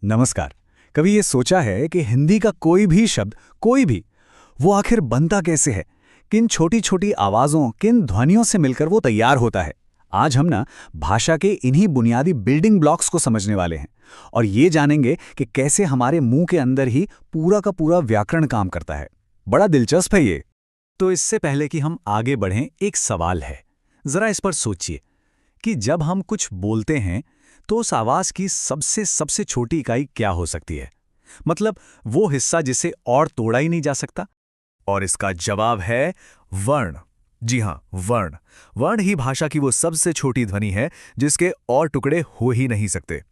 नमस्कार। कभी ये सोचा है कि हिंदी का कोई भी शब्द, कोई भी, वो आखिर बनता कैसे है? किन छोटी छोटी आवाज़ों, किन ध्वनियों से मिलकर वो तैयार होता है? आज हम ना भाषा के इन्हीं बुनियादी बिल्डिंग ब्लॉक्स को समझने वाले हैं और ये जानेंगे कि कैसे हमारे मुंह के अंदर ही पूरा का पूरा व्याकरण काम करता है। बड़ा दिलचस्प है ये। तो इससे पहले कि हम आगे बढ़ें, एक सवाल है। जरा इस पर सोचिए कि जब हम कुछ बोलते हैं तो उस आवाज की सबसे सबसे छोटी इकाई क्या हो सकती है? मतलब वो हिस्सा जिसे और तोड़ा ही नहीं जा सकता। और इसका जवाब है वर्ण। जी हाँ, वर्ण। वर्ण ही भाषा की वो सबसे छोटी ध्वनि है जिसके और टुकड़े हो ही नहीं सकते।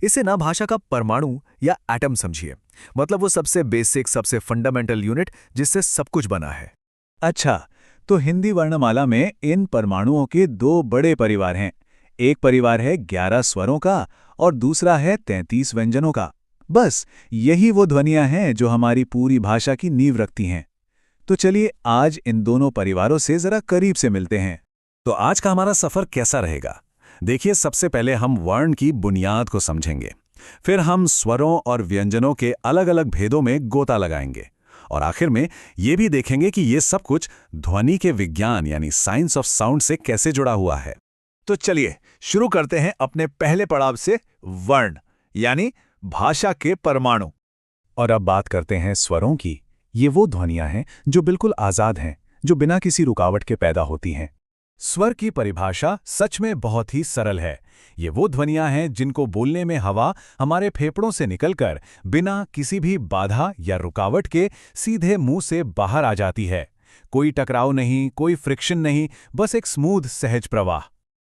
इसे ना भाषा का परमाणु या एटम समझिए। मतलब वो सबसे बेसिक, सबसे फंडामेंटल यूनिट जिससे सब कुछ बना है। अच्छा, तो हिंदी वर्णमाला में इन परमाणुओं के दो बड़े परिवार हैं। एक परिवार है 11 स्वरों का और दूसरा है 33 व्यंजनों का। बस यही वो ध्वनियां हैं जो हमारी पूरी भाषा की नींव रखती हैं। तो चलिए आज इन दोनों परिवारों से जरा करीब से मिलते हैं। तो आज का हमारा सफर कैसा रहेगा? देखिए, सबसे पहले हम वर्ण की बुनियाद को समझेंगे। फिर हम स्वरों और व्यंजनों के अलग अलग भेदों में गोता लगाएंगे और आखिर में ये भी देखेंगे कि ये सब कुछ ध्वनि के विज्ञान यानी साइंस ऑफ साउंड से कैसे जुड़ा हुआ है। तो चलिए शुरू करते हैं अपने पहले पड़ाव से, वर्ण यानी भाषा के परमाणु। और अब बात करते हैं स्वरों की। ये वो ध्वनियां हैं जो बिल्कुल आजाद हैं, जो बिना किसी रुकावट के पैदा होती हैं। स्वर की परिभाषा सच में बहुत ही सरल है। ये वो ध्वनियां हैं जिनको बोलने में हवा हमारे फेफड़ों से निकलकर बिना किसी भी बाधा या रुकावट के सीधे मुंह से बाहर आ जाती है। कोई टकराव नहीं, कोई फ्रिक्शन नहीं, बस एक स्मूथ सहज प्रवाह।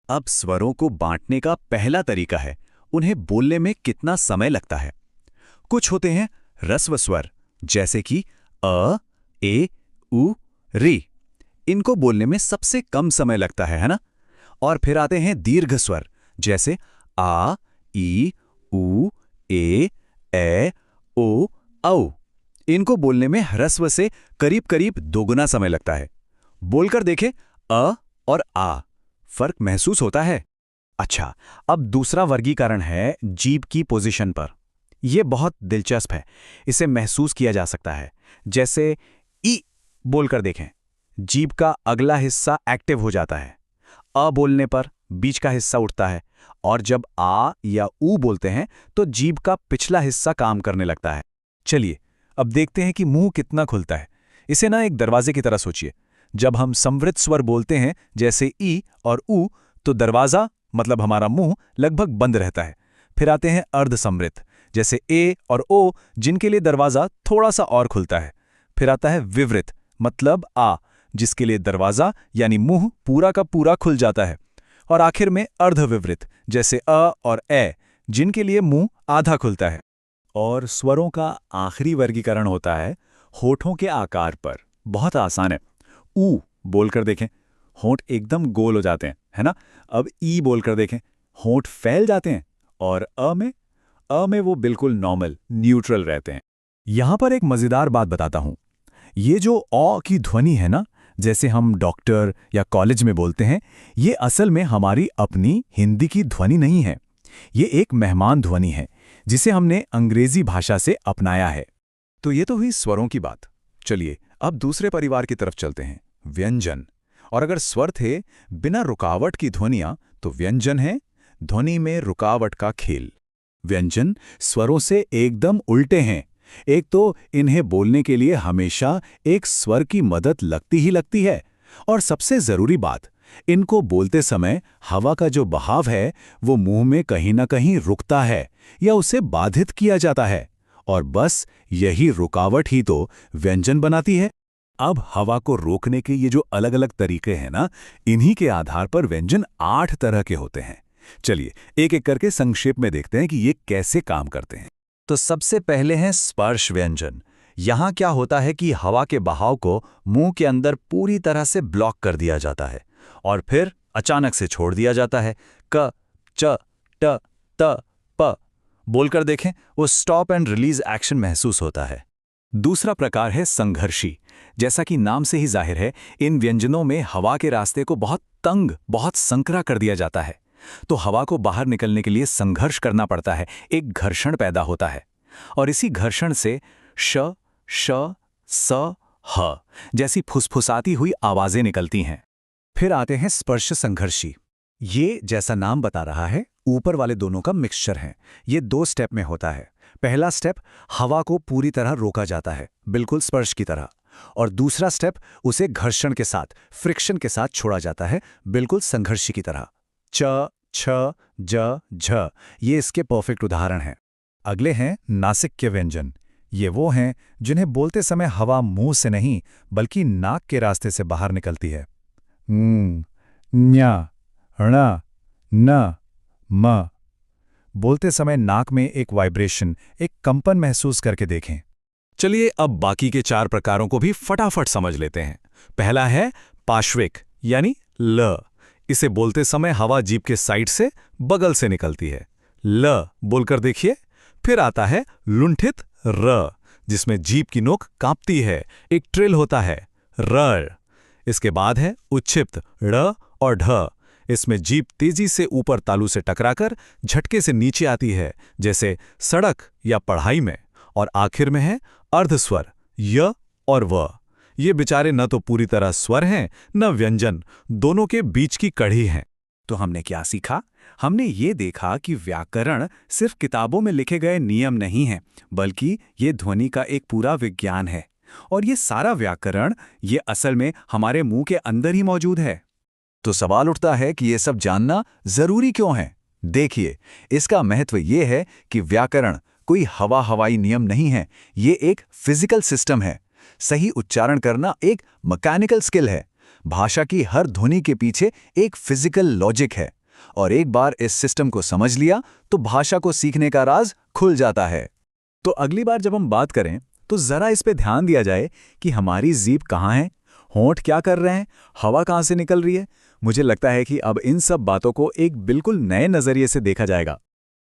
अब स्वरों को बांटने का पहला तरीका है उन्हें बोलने में कितना समय लगता है। कुछ होते हैं ह्रस्व स्वर, जैसे कि अ, ए, उ, री। इनको बोलने में सबसे कम समय लगता है ना? और फिर आते हैं दीर्घ स्वर, जैसे आ, ई, उ, ए, ओ, औ। इनको बोलने में ह्रस्व से करीब करीब दोगुना समय लगता है। बोलकर देखें, अ और आ, फर्क महसूस होता है? अच्छा, अब दूसरा वर्गीकरण है जीभ की पोजीशन पर। यह बहुत दिलचस्प है। इसे महसूस किया जा सकता है। जैसे ई बोलकर देखें, जीभ का अगला हिस्सा एक्टिव हो जाता है। अ बोलने पर बीच का हिस्सा उठता है और जब आ या ऊ बोलते हैं तो जीभ का पिछला हिस्सा काम करने लगता है। चलिए अब देखते हैं कि मुंह कितना खुलता है। इसे ना एक दरवाजे की तरह सोचिए। जब हम समवृत्त स्वर बोलते हैं जैसे ई और ऊ, तो दरवाजा मतलब हमारा मुंह लगभग बंद रहता है। फिर आते हैं अर्ध समवृत्त, जैसे ए और ओ, जिनके लिए दरवाजा थोड़ा सा और खुलता है। फिर आता है विवृत मतलब आ, जिसके लिए दरवाजा यानी मुंह पूरा का पूरा खुल जाता है। और आखिर में अर्धविवृत, जैसे अ और ए, जिनके लिए मुंह आधा खुलता है। और स्वरों का आखिरी वर्गीकरण होता है होठों के आकार पर। बहुत आसान है। ऊ बोलकर देखें, होंठ एकदम गोल हो जाते हैं, है ना? अब ई बोलकर देखें, होंठ फैल जाते हैं। और अ में वो बिल्कुल नॉर्मल, न्यूट्रल रहते हैं। यहां पर एक मजेदार बात बताता हूं। ये जो औ की ध्वनि है ना, जैसे हम डॉक्टर या कॉलेज में बोलते हैं, ये असल में हमारी अपनी हिंदी की ध्वनि नहीं है। ये एक मेहमान ध्वनि है जिसे हमने अंग्रेजी भाषा से अपनाया है। तो ये तो हुई स्वरों की बात। चलिए अब दूसरे परिवार की तरफ चलते हैं, व्यंजन। और अगर स्वर थे बिना रुकावट की ध्वनियां, तो व्यंजन है ध्वनि में रुकावट का खेल। व्यंजन स्वरों से एकदम उल्टे हैं। एक तो इन्हें बोलने के लिए हमेशा एक स्वर की मदद लगती ही लगती है, और सबसे जरूरी बात, इनको बोलते समय हवा का जो बहाव है वो मुंह में कहीं ना कहीं रुकता है या उसे बाधित किया जाता है, और बस यही रुकावट ही तो व्यंजन बनाती है। अब हवा को रोकने के ये जो अलग अलग तरीके हैं ना, इन्हीं के आधार पर व्यंजन 8 तरह के होते हैं। चलिए एक एक करके संक्षेप में देखते हैं कि ये कैसे काम करते हैं। तो सबसे पहले हैं स्पर्श व्यंजन। यहां क्या होता है कि हवा के बहाव को मुंह के अंदर पूरी तरह से ब्लॉक कर दिया जाता है और फिर अचानक से छोड़ दिया जाता है। क, च, ट, त, प बोलकर देखें, वो स्टॉप एंड रिलीज एक्शन महसूस होता है। दूसरा प्रकार है संघर्षी। जैसा कि नाम से ही जाहिर है, इन व्यंजनों में हवा के रास्ते को बहुत तंग, बहुत संकरा कर दिया जाता है। तो हवा को बाहर निकलने के लिए संघर्ष करना पड़ता है, एक घर्षण पैदा होता है। और इसी घर्षण से श, श, स, ह जैसी फुसफुसाती हुई आवाजें निकलती हैं। फिर आते हैं स्पर्श संघर्षी। ये, जैसा नाम बता रहा है, ऊपर वाले दोनों का मिक्सचर है। ये 2 स्टेप में होता है। पहला स्टेप, हवा को पूरी तरह रोका जाता है, बिल्कुल स्पर्श की तरह। और दूसरा स्टेप, उसे घर्षण के साथ, फ्रिक्शन के साथ छोड़ा जाता है, बिल्कुल संघर्षी की तरह। च, छ, ज, झ ये इसके परफेक्ट उदाहरण हैं। अगले हैं नासिक्य व्यंजन। ये वो हैं जिन्हें बोलते समय हवा मुंह से नहीं बल्कि नाक के रास्ते से बाहर निकलती है। न्या, ण, न, म। बोलते समय नाक में एक वाइब्रेशन, एक कंपन महसूस करके देखें। चलिए अब बाकी के 4 प्रकारों को भी फटाफट समझ लेते हैं। पहला है पार्श्विक यानी ल। इसे बोलते समय हवा जीभ के साइड से, बगल से निकलती है। ल बोलकर देखिए। फिर आता है लुंठित र, जिसमें जीभ की नोक कांपती है, एक ट्रिल होता है, र। इसके बाद है उच्छिप्त ड़ और ढ। इसमें जीभ तेजी से ऊपर तालू से टकराकर झटके से नीचे आती है, जैसे सड़क या पढ़ाई में। और आखिर में है अर्धस्वर य और व। ये बेचारे न तो पूरी तरह स्वर हैं न व्यंजन, दोनों के बीच की कड़ी हैं। तो हमने क्या सीखा? हमने ये देखा कि व्याकरण सिर्फ किताबों में लिखे गए नियम नहीं हैं, बल्कि ये ध्वनि का एक पूरा विज्ञान है। और ये सारा व्याकरण, ये असल में हमारे मुंह के अंदर ही मौजूद है। तो सवाल उठता है कि ये सब जानना जरूरी क्यों है? देखिए, इसका महत्व ये है कि व्याकरण कोई हवाई नियम नहीं है, ये एक फिजिकल सिस्टम है। सही उच्चारण करना एक मैकेनिकल स्किल है। भाषा की हर ध्वनि के पीछे एक फिजिकल लॉजिक है। और एक बार इस सिस्टम को समझ लिया तो भाषा को सीखने का राज खुल जाता है। तो अगली बार जब हम बात करें तो जरा इस पे ध्यान दिया जाए कि हमारी जीभ कहाँ है, होंठ क्या कर रहे हैं, हवा कहाँ से निकल रही है। मुझे लगता है कि अब इन सब बातों को एक बिल्कुल नए नजरिए से देखा जाएगा।